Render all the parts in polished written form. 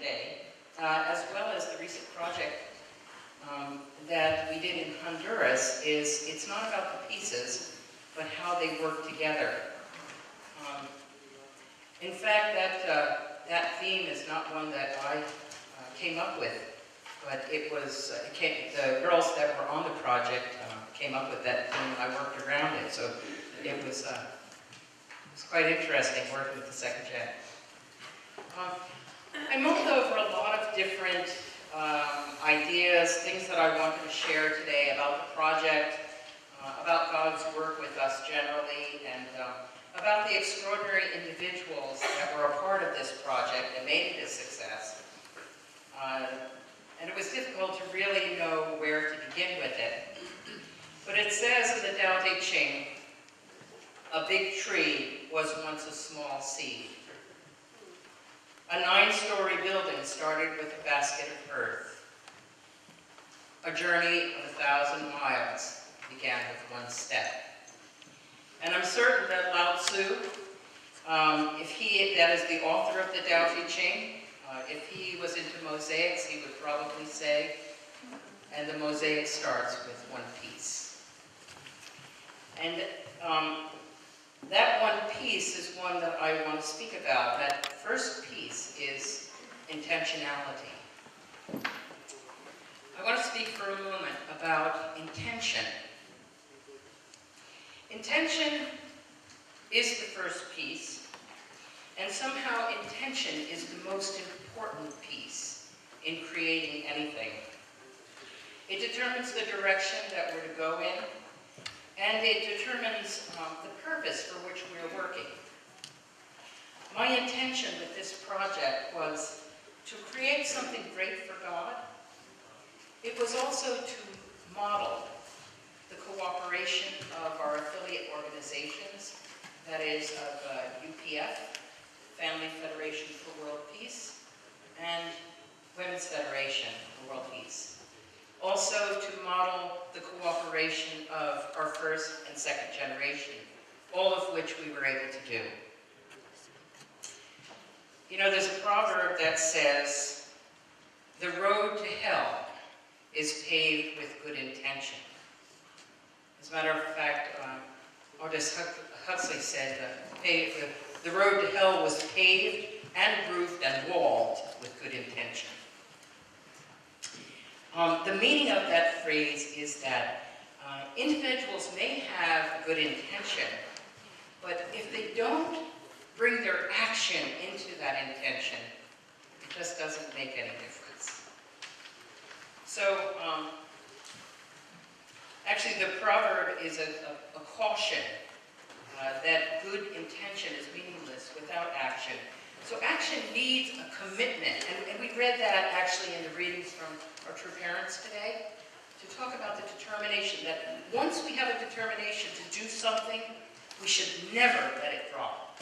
today, as well as the recent project that we did in Honduras, is it's not about the pieces, but how they work together. In fact, that theme is not one that I came up with, but it was the girls that were on the project came up with that theme, and I worked around it. So it was quite interesting working with the second gen. I mulled over a lot of different ideas, things that I wanted to share today about the project, about God's work with us generally, and about the extraordinary individuals that were a part of this project and made it a success. And it was difficult to really know where to begin with it. But it says in the Tao Te Ching, a big tree was once a small seed. A 9-story building started with a basket of earth. A journey of 1,000 miles began with one step. And I'm certain that Lao Tzu, that is the author of the Tao Te Ching, if he was into mosaics, he would probably say, and the mosaic starts with one piece. And that one piece is one that I want to speak about. That first piece is intentionality. I want to speak for a moment about intention. Intention is the first piece, and somehow intention is the most important piece in creating anything. It determines the direction that we're to go in, and it determines the purpose for which we're working. My intention with this project was to create something great for God. It was also to model the cooperation of our affiliate organizations, that is of UPF, Family Federation for World Peace, and Women's Federation for World Peace. Also to model the cooperation of our first and second generation, all of which we were able to do. You know, there's a proverb that says, the road to hell is paved with good intention. As a matter of fact, Aldous Huxley said the road to hell was paved and roofed and walled with good intention. The meaning of that phrase is that individuals may have good intention, but if they don't bring their action into that intention, it just doesn't make any difference. So, actually the proverb is a caution that good intention is meaningless without action. So action needs a commitment, and we read that actually in the readings from our True Parents today, to talk about the determination that once we have a determination to do something, we should never let it drop.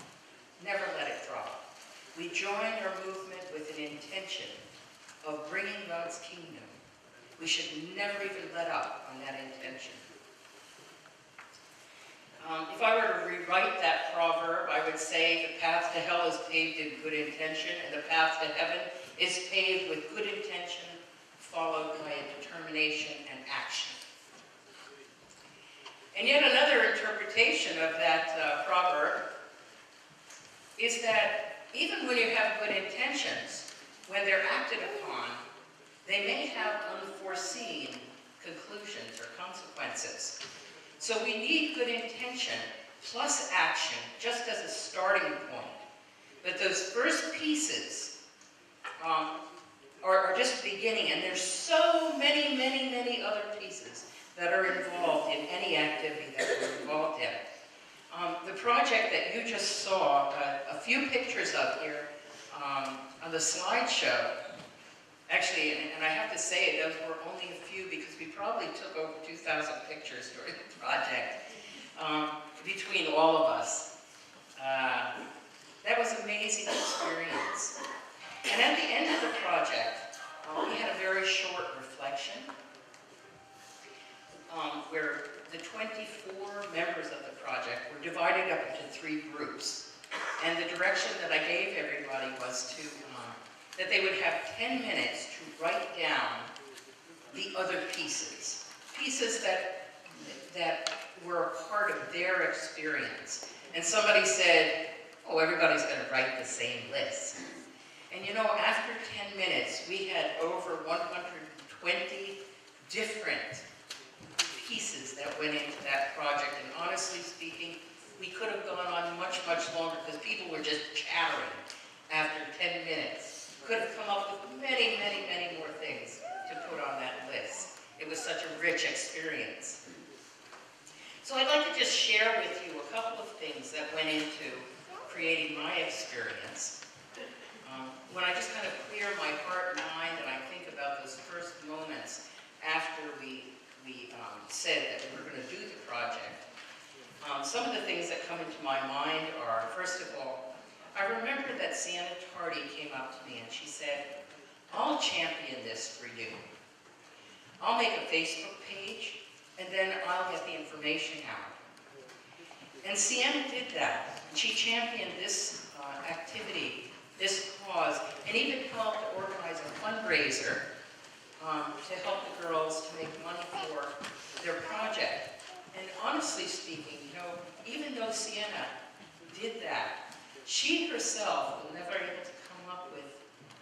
Never let it drop. We join our movement with an intention of bringing God's kingdom. We should never even let up on that intention. If I were to rewrite that proverb, I would say the path to hell is paved in good intention, and the path to heaven is paved with good intention, followed by a determination and action. And yet another interpretation of that proverb is that even when you have good intentions, when they're acted upon, they may have unforeseen conclusions or consequences. So we need good intention plus action just as a starting point. But those first pieces are just beginning, and there's so many, many, many other pieces that are involved in any activity that we're involved in. The project that you just saw, a few pictures of here on the slideshow, actually, and I have to say those were only a few because we probably took over 2,000 pictures during the project between all of us. That was an amazing experience. And at the end of the project, we had a very short reflection where the 24 members of the project were divided up into 3 groups. And the direction that I gave everybody was to that they would have 10 minutes to write down the other pieces. Pieces that were a part of their experience. And somebody said, oh, everybody's going to write the same list. And you know, after 10 minutes, we had over 120 different pieces that went into that project. And honestly speaking, we could have gone on much, much longer because people were just chattering after 10 minutes. Could have come up with many, many, many more things to put on that list. It was such a rich experience. So I'd like to just share with you a couple of things that went into creating my experience. When I just kind of clear my heart and mind and I think about those first moments after we said that we were going to do the project, some of the things that come into my mind are, first of all, I remember that Sienna Tardy came up to me and she said, I'll champion this for you. I'll make a Facebook page and then I'll get the information out. And Sienna did that. She championed this activity, this cause, and even helped organize a fundraiser to help the girls to make money for their project. And honestly speaking, you know, even though Sienna did that, she herself was never able to come up with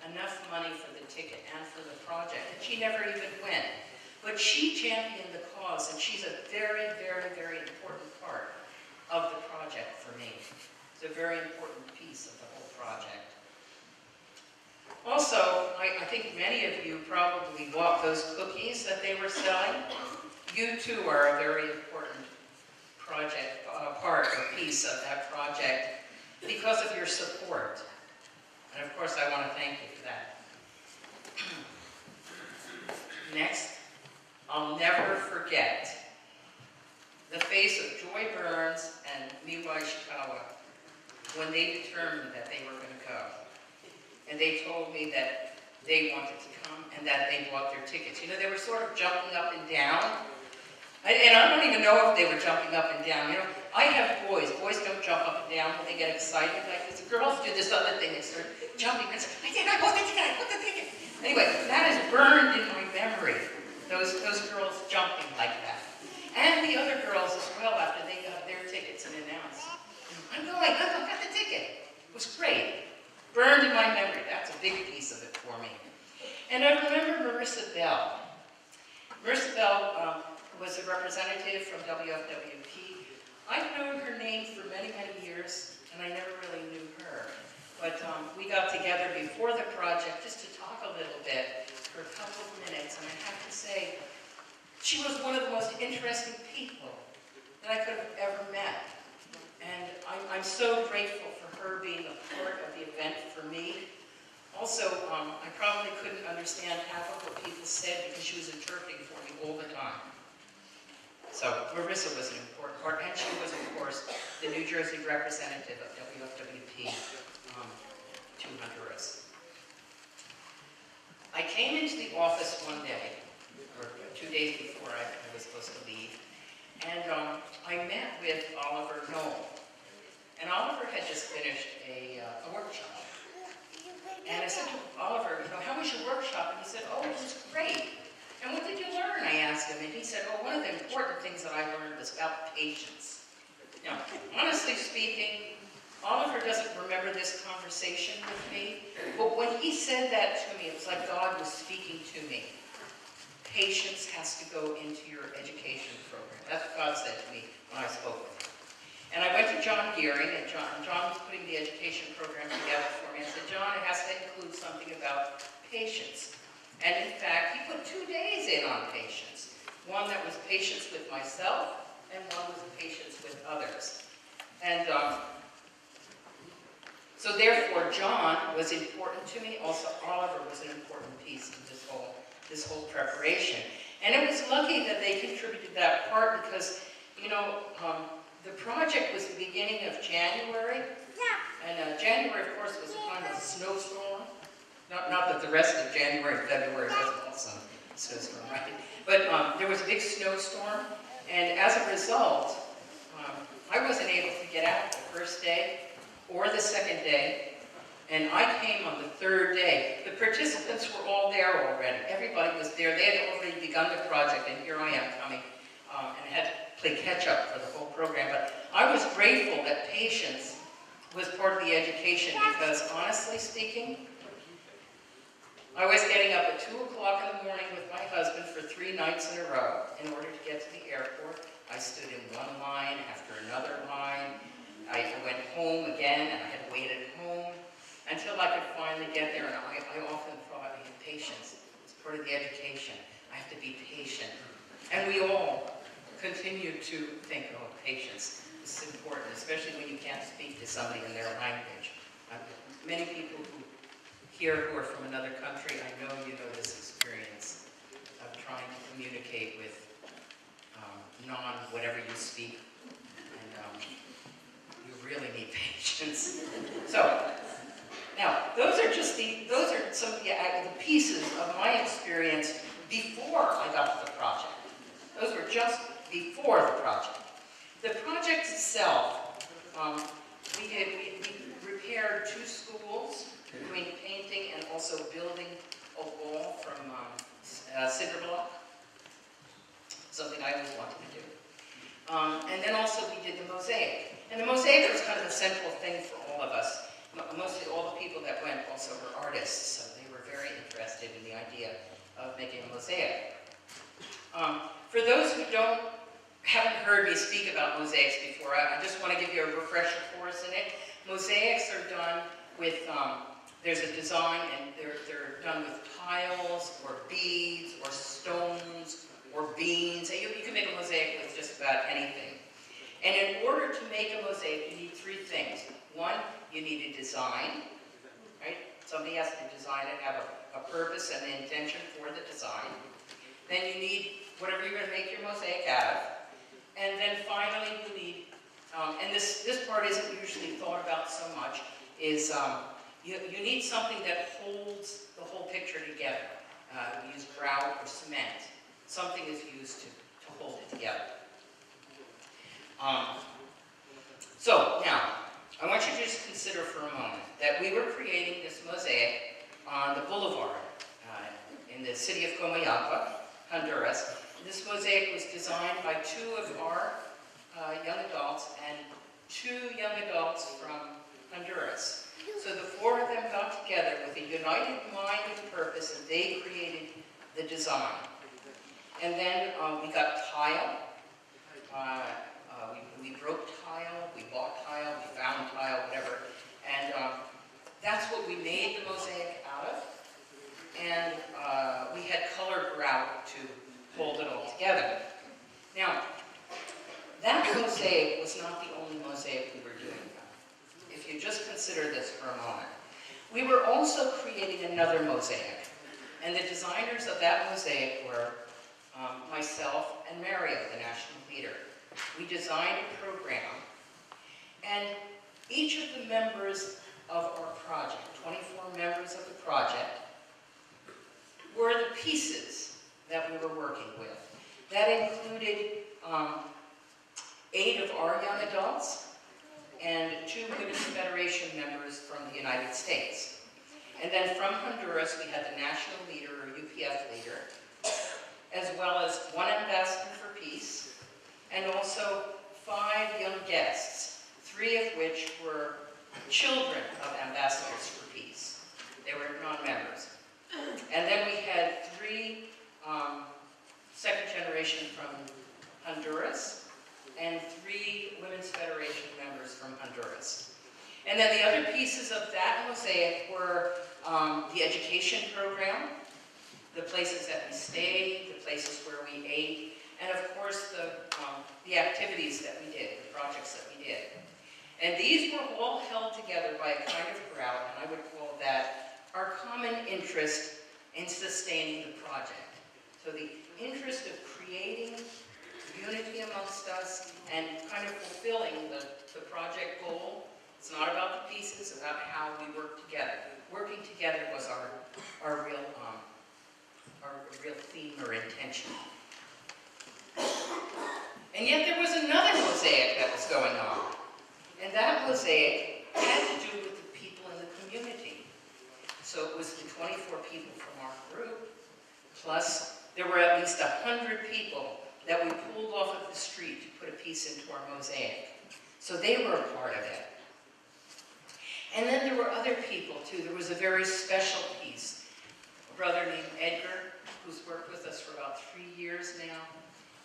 enough money for the ticket and for the project, and she never even went. But she championed the cause, and she's a very, very, very important part of the project for me. It's a very important piece of the whole project. Also, I think many of you probably bought those cookies that they were selling. You too are a very important project, part or piece of that project because of your support. And of course, I want to thank you for that. Next, I'll never forget the face of Joy Burns and Miwai Shikawa when they determined that they were going to go. And they told me that they wanted to come and that they bought their tickets. You know, they were sort of jumping up and down. And I don't even know if they were jumping up and down. You know, I have boys. Boys don't jump up and down when they get excited like this. The girls do this other thing. They start jumping and say, I bought the ticket, I bought the ticket. Anyway, that is burned in my memory. Those girls jumping like that. And the other girls as well after they got their tickets and announced, I'm going, I got the ticket. It was great. Burned in my memory. That's a big piece of it for me. And I remember Marissa Bell. Marissa Bell was a representative from WFWP. I've known her name for many, many years, and I never really knew her. But we got together before the project just to talk a little bit for a couple of minutes, and I have to say, she was one of the most interesting people that I could have ever met. And I'm so grateful for her being a part of the event for me. Also, I probably couldn't understand half of what people said because she was interpreting for me all the time. So Marissa was an important part, and she was, of course, the New Jersey representative of WFWP to Honduras. I came into the office one day, or 2 days before I was supposed to leave, and I met with Oliver Knoll. And Oliver had just finished a workshop. And I said to Oliver, you know, how was your workshop? And he said, oh, it was great. And what did you learn? I asked him. And he said, oh, one of the important things that I learned was about patience. Now, honestly speaking, Oliver doesn't remember this conversation with me. But when he said that to me, it was like God was speaking to me. Patience has to go into your education program. That's what God said to me when I spoke with him. And I went to John Gearing, and John was putting the education program together for me. I said, John, it has to include something about patience. And in fact, he put 2 days in on patience. One that was patience with myself, and one was patience with others. And so therefore, John was important to me. Also, Oliver was an important piece of this whole preparation. And it was lucky that they contributed that part because, you know, the project was the beginning of January, and January, of course, was a time of snowstorm. Not that the rest of January and February wasn't also a snowstorm, right? But there was a big snowstorm, and as a result, I wasn't able to get out the first day or the second day, And I came on the third day. The participants were all there already. Everybody was there. They had already begun the project, and here I am coming and had to play catch-up for the whole program. But I was grateful that patience was part of the education because, honestly speaking, I was getting up at 2 o'clock in the morning with my husband for 3 nights in a row in order to get to the airport. I stood in one line after another line. I went home again, and I had waited home until I could finally get there. And I often thought, I had patience. It's part of the education. I have to be patient. And we all continue to think, oh, patience. This is important, especially when you can't speak to somebody in their language. Many people here who are from another country, I know you know this experience of trying to communicate with whatever you speak, and you really need patience. So, now, those are some of the pieces of my experience before I got to the project. Those were just before the project. The project itself, we repaired 2 schools, doing painting and also building a wall from cinder block, something I always wanted to do. And then also we did the mosaic. And the mosaic was kind of the central thing for all of us. Mostly all the people that went also were artists, so they were very interested in the idea of making a mosaic. For those who haven't heard me speak about mosaics before, I just want to give you a refresher course in it. Mosaics are done with, there's a design, and they're done with tiles, or beads, or stones, or beans. You can make a mosaic with just about anything. And in order to make a mosaic, you need 3 things. 1, you need a design, right? Somebody has to design it, have a purpose and an intention for the design. Then you need whatever you're going to make your mosaic out of. And then finally you need, and this part isn't usually thought about so much, is you need something that holds the whole picture together. We use grout or cement. Something is used to hold it together. So now, I want you to just consider for a moment that we were creating this mosaic on the boulevard in the city of Comayagua, Honduras. This mosaic was designed by 2 of our young adults and 2 young adults from Honduras. So the 4 of them got together with a united mind and purpose, and they created the design. And then we got tile. We broke tile, we bought tile, we found tile, whatever. And that's what we made the mosaic out of. And we had colored grout to hold it all together. Now, that mosaic was not the only mosaic we were doing. If you just consider this for a moment. We were also creating another mosaic. And the designers of that mosaic were myself and Mario, the national leader. We designed a program, and each of the members of our project, 24 members of the project, were the pieces that we were working with. That included 8 of our young adults and 2 Women's Federation members from the United States. And then from Honduras, we had the national leader, or UPF leader, as well as 1 ambassador for peace, and also 5 young guests, 3 of which were children of ambassadors for peace. They were non-members. And then we had 3 second generation from Honduras and 3 Women's Federation members from Honduras. And then the other pieces of that mosaic were the education program, the places that we stayed, the places where we ate, and of course the activities that we did, the projects that we did. And these were all held together by a kind of grout, and I would call that our common interest in sustaining the project. So the interest of creating unity amongst us and kind of fulfilling the project goal. It's not about the pieces, it's about how we work together. Working together was our real theme or intention. And yet there was another mosaic that was going on. And that mosaic had to do with the people in the community. So it was the 24 people from our group, plus there were at least 100 people that we pulled off of the street to put a piece into our mosaic. So they were a part of it. And then there were other people too. There was a very special piece. A brother named Edgar, who's worked with us for about 3 years now,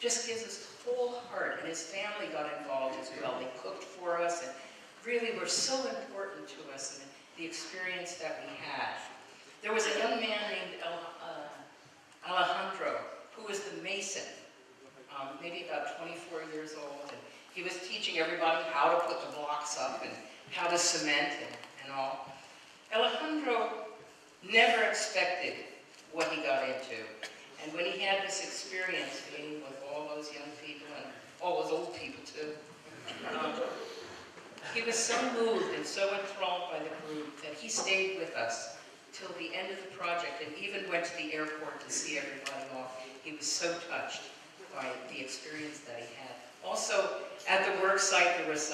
just gives us whole heart, and his family got involved as well. They cooked for us and really were so important to us and the experience that we had. There was a young man named Alejandro, who was the mason, maybe about 24 years old, and he was teaching everybody how to put the blocks up and how to cement and all. Alejandro never expected what he got into. And when he had this experience being with all those young people and all those old people too, he was so moved and so enthralled by the group that he stayed with us till the end of the project and even went to the airport to see everybody off. He was so touched by the experience that he had. Also, at the work site, there was,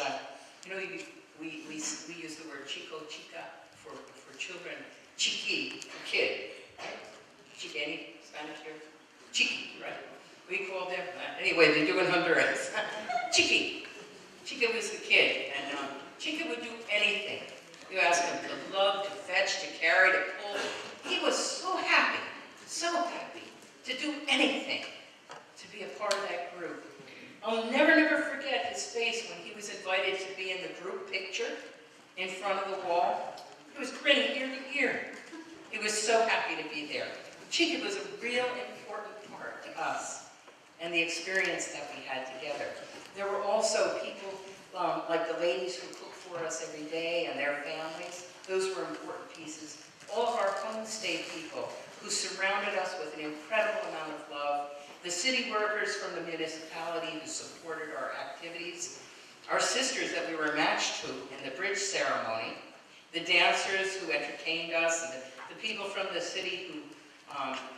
we use the word chico, chica for children, chiqui for kid, right? Chica, any Spanish here? Chiqui, right? We call them, anyway, they do in Honduras. Chiqui. Chica was the kid, and Chica would do anything. You ask him to lug, to fetch, to carry, to pull. He was so happy to do anything, to be a part of that group. I'll never forget his face when he was invited to be in the group picture in front of the wall. He was grinning ear to ear. He was so happy to be there. Chica was a real important part to us and the experience that we had together. There were also people like the ladies who cook for us every day and their families. Those were important pieces. All of our homestay people who surrounded us with an incredible amount of love. The city workers from the municipality who supported our activities. Our sisters that we were matched to in the bridge ceremony. The dancers who entertained us, and the people from the city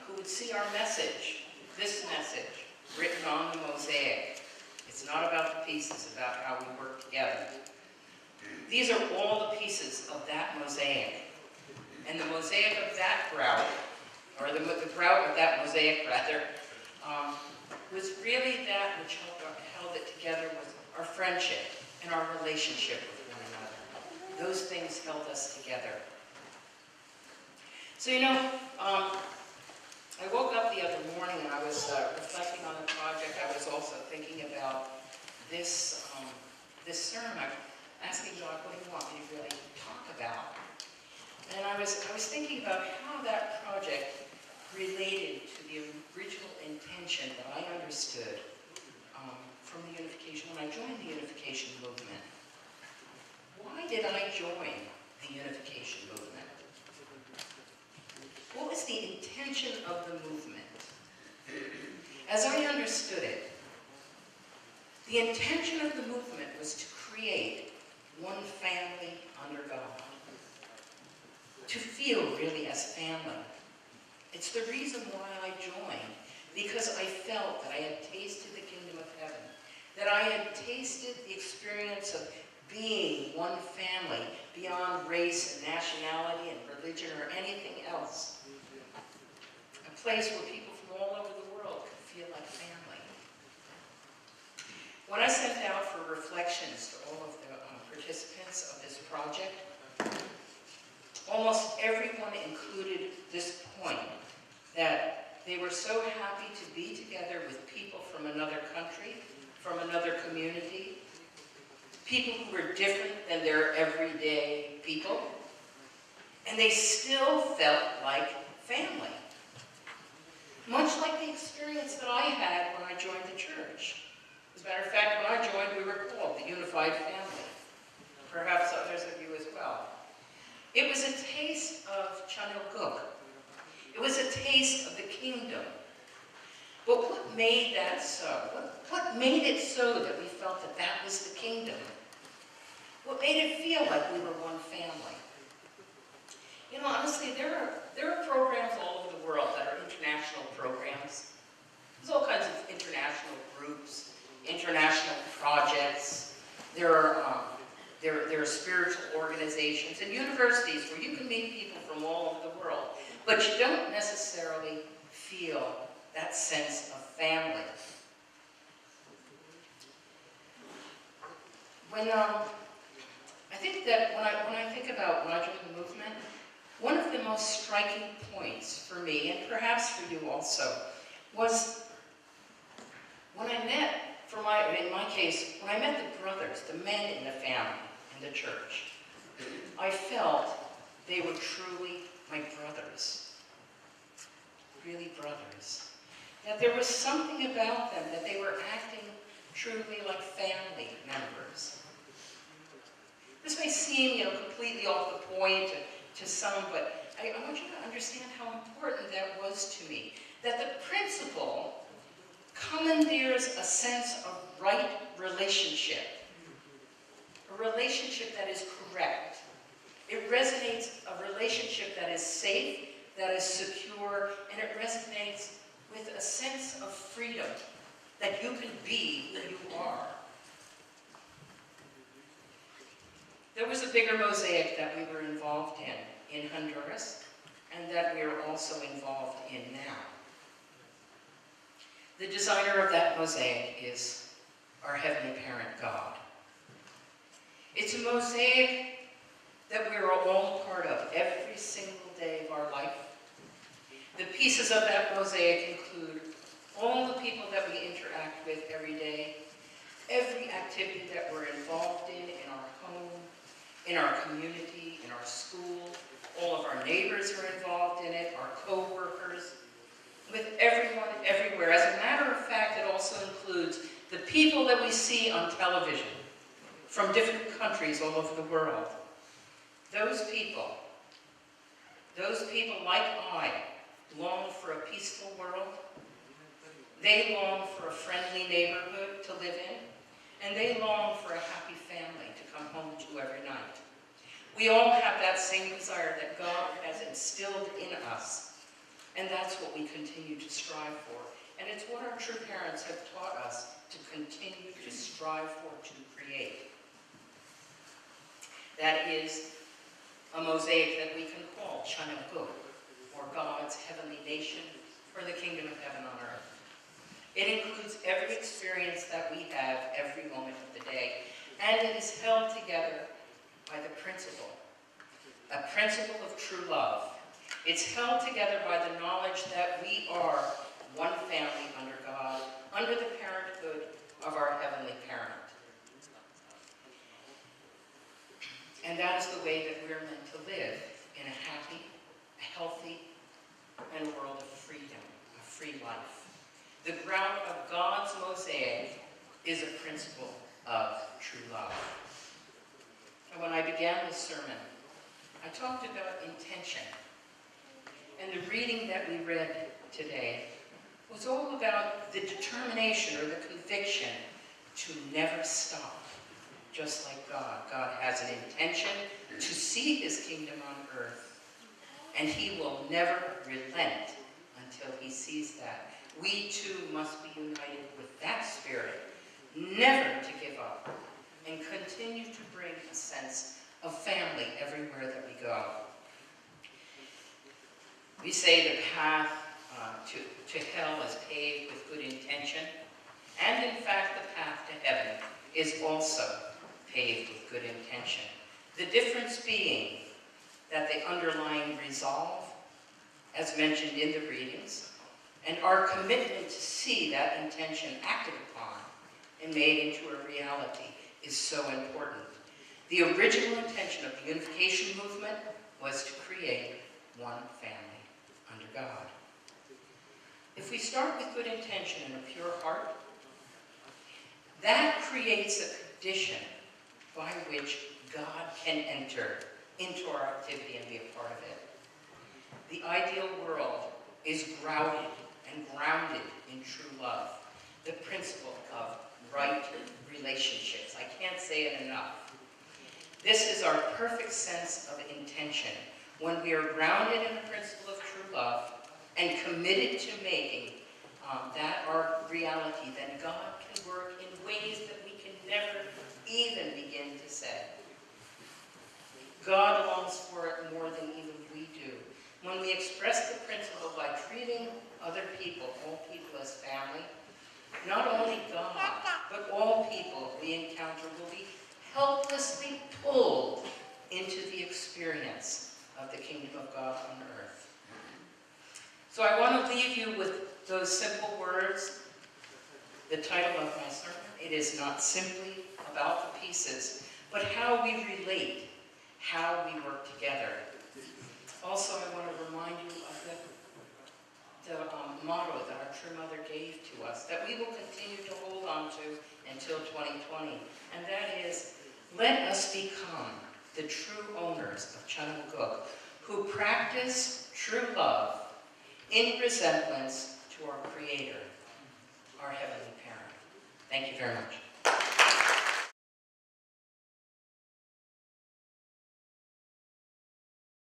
who would see our message, this message, written on the mosaic. It's not about the pieces, it's about how we work together. These are all the pieces of that mosaic. And the mosaic of that grout, or the grout of that mosaic, rather, was really that which held it together was our friendship and our relationship with one another. Those things held us together. So, I woke up the other morning and I was reflecting on the project. I was also thinking about this sermon. I'm asking God, what do you want me to really talk about? And I was thinking about how that project related to the original intention that I understood from the unification, when I joined the unification movement. Why did I join the unification movement? What was the intention of the movement? As I understood it, the intention of the movement was to create one family under God. To feel really as family. It's the reason why I joined, because I felt that I had tasted the kingdom of heaven, that I had tasted the experience of being one family beyond race and nationality and religion or anything else. A place where people from all over the world could feel like family. When I sent out for reflections to all of the participants of this project, almost everyone included this point, that they were so happy to be together with people from another country, from another community, people who were different than their everyday people, and they still felt like family. Much like the experience that I had when I joined the church. As a matter of fact, when I joined, we were called the Unified Family. Perhaps others of you as well. It was a taste of Chanukuk. It was a taste of the kingdom. But what made that so? What made it so that we felt that that was the kingdom? What made it feel like we were one family? Honestly, there are programs all over the world that are international programs. There's all kinds of international groups, international projects. There are spiritual organizations and universities where you can meet people from all over the but you don't necessarily feel that sense of family. I think that when I think about when I joined the movement, one of the most striking points for me, and perhaps for you also, was when I met, in my case, when I met the brothers, the men in the family, in the church. I felt they were truly my brothers, really brothers. That there was something about them, that they were acting truly like family members. This may seem, completely off the point to some, but I want you to understand how important that was to me. That the principle commandeers a sense of right relationship, a relationship that is correct. It resonates, a relationship that is safe, that is secure, and it resonates with a sense of freedom, that you can be who you are. There was a bigger mosaic that we were involved in Honduras, and that we are also involved in now. The designer of that mosaic is our Heavenly Parent, God. It's a mosaic that we are all a part of every single day of our life. The pieces of that mosaic include all the people that we interact with every day, every activity that we're involved in our home, in our community, in our school. All of our neighbors are involved in it, our co-workers, with everyone, everywhere. As a matter of fact, it also includes the people that we see on television from different countries all over the world. Those people like I, long for a peaceful world. They long for a friendly neighborhood to live in, and they long for a happy family to come home to every night. We all have that same desire that God has instilled in us, and that's what we continue to strive for. And it's what our true parents have taught us to continue to strive for, to create. That is a mosaic that we can call Chanukuk, or God's heavenly nation, or the kingdom of heaven on earth. It includes every experience that we have every moment of the day, and it is held together by the principle, a principle of true love. It's held together by the knowledge that we are one family under God, under the parenthood of our Heavenly Parent. And that is the way that we're meant to live in a happy, a healthy, and a world of freedom, a free life. The ground of God's mosaic is a principle of true love. And when I began this sermon, I talked about intention. And the reading that we read today was all about the determination or the conviction to never stop. Just like God. God has an intention to see his kingdom on earth, and he will never relent until he sees that. We too must be united with that spirit, never to give up, and continue to bring a sense of family everywhere that we go. We say the path to hell is paved with good intention, and in fact the path to heaven is also paved with good intention. The difference being that the underlying resolve, as mentioned in the readings, and our commitment to see that intention acted upon and made into a reality is so important. The original intention of the unification movement was to create one family under God. If we start with good intention and a pure heart, that creates a condition by which God can enter into our activity and be a part of it. The ideal world is grounded and grounded in true love, the principle of right relationships. I can't say it enough. This is our perfect sense of intention when we are grounded in the principle of true love and committed to making that our reality, then God can work in ways that we can never even begin to say. God longs for it more than even we do. when we express the principle by treating other people, all people as family, not only God, but all people we encounter will be helplessly pulled into the experience of the kingdom of God on earth. So I want to leave you with those simple words. The title of my sermon, it is not simply about the pieces, but how we relate, how we work together. Also, I want to remind you of the motto that our true mother gave to us, that we will continue to hold on to until 2020, and that is, let us become the true owners of Chanamuguk, who practice true love in resemblance to our Creator, our Heavenly Parent. Thank you very much.